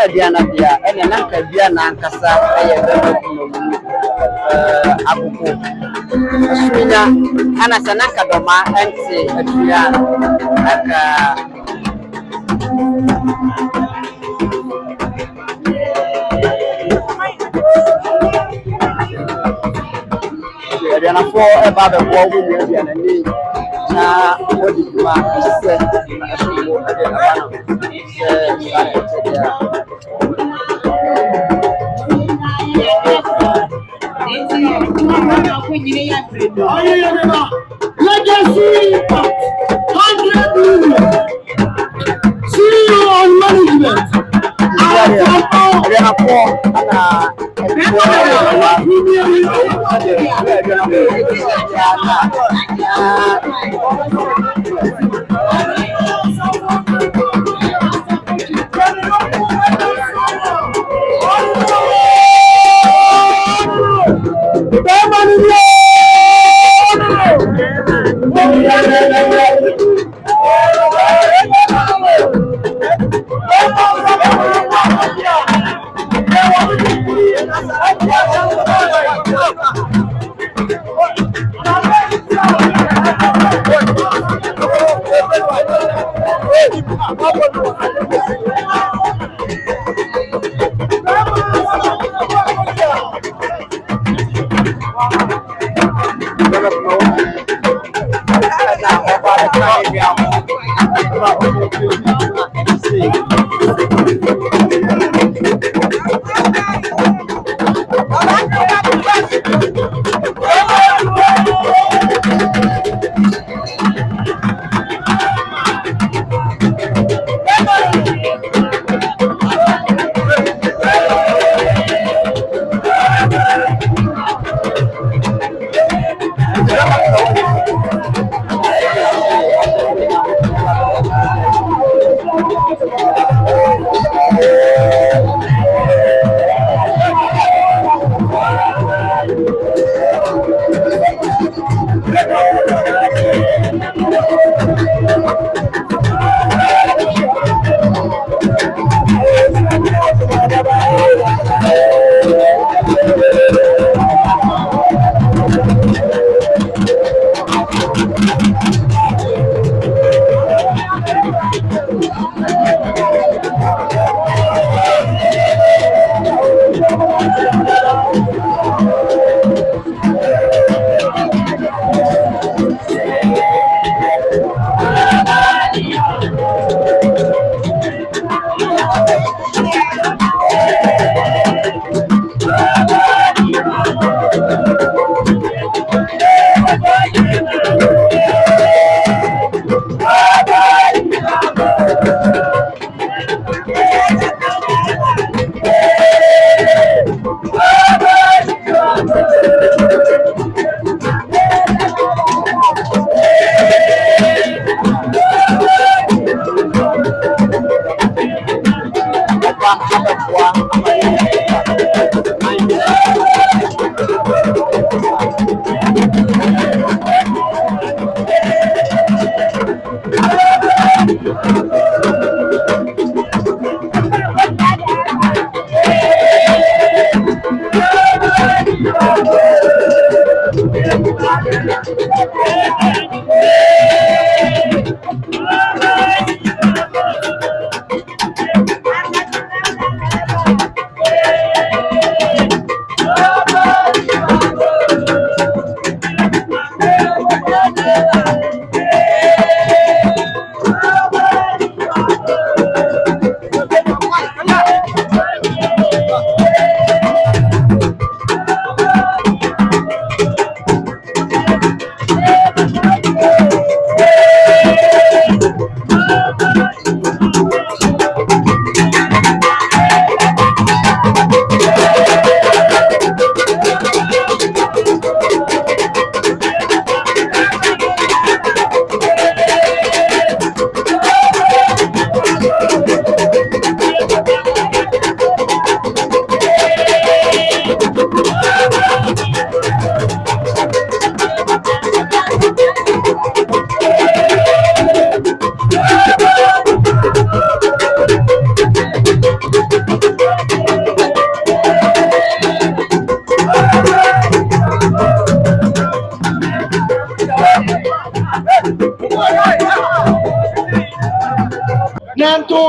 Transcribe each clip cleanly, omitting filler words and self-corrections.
na Diana dia ene nanka bia na ankasa eye bema kuno abuko asunya ana sananka doma ente atua aka Diana for eba be wo wo ni Diana ni na odi ma se na aso ade na bana Legacy 100 million. CEO on management.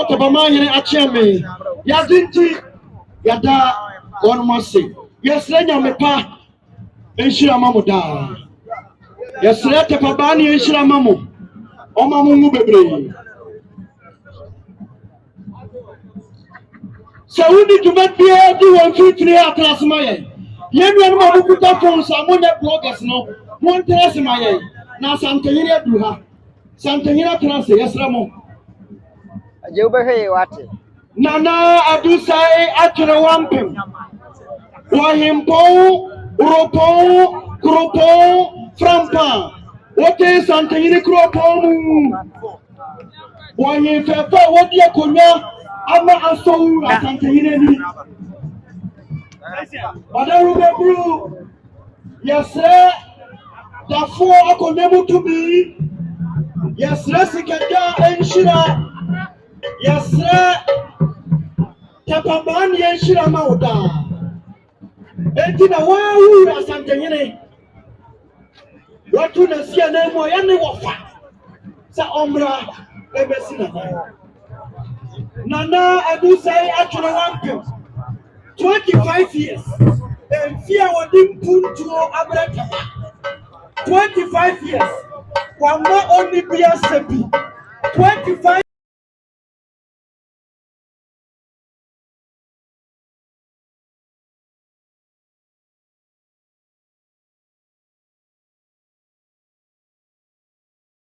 Tabama here Acheme. Yadinti Yada one must say. Yes, Lenya Mepa Enshira Mamuda. Yes, Leta Pabani Enshira Mamu. Omamu Bebre. So we need to make the do 1, 2, 3 class my. Yen one put up on some bloggers no. One class my. Now Santana do her. Santana class, yes, Ramo. Jube wati. Nana Adusai Atuna Wampim. Wahimpo, Uropo, Kuropo, Frampa. What is Santana Kuropo? Wahim Fepa, what you could Ama aso Santana. Badaruga Bru. Yes, sir. The 4 akonemu to be. Yes, sir. Sikada Enshira. Yes, sir. Tapaman Yenshira Mauda. Entina Wahu Santana. What to the Sianemo Yanni Wafa. Sa Ombra. Lebesina. Nana Adusai Atuna 25 years. And fear what didn't put to Abra 25 years. One more only be a 25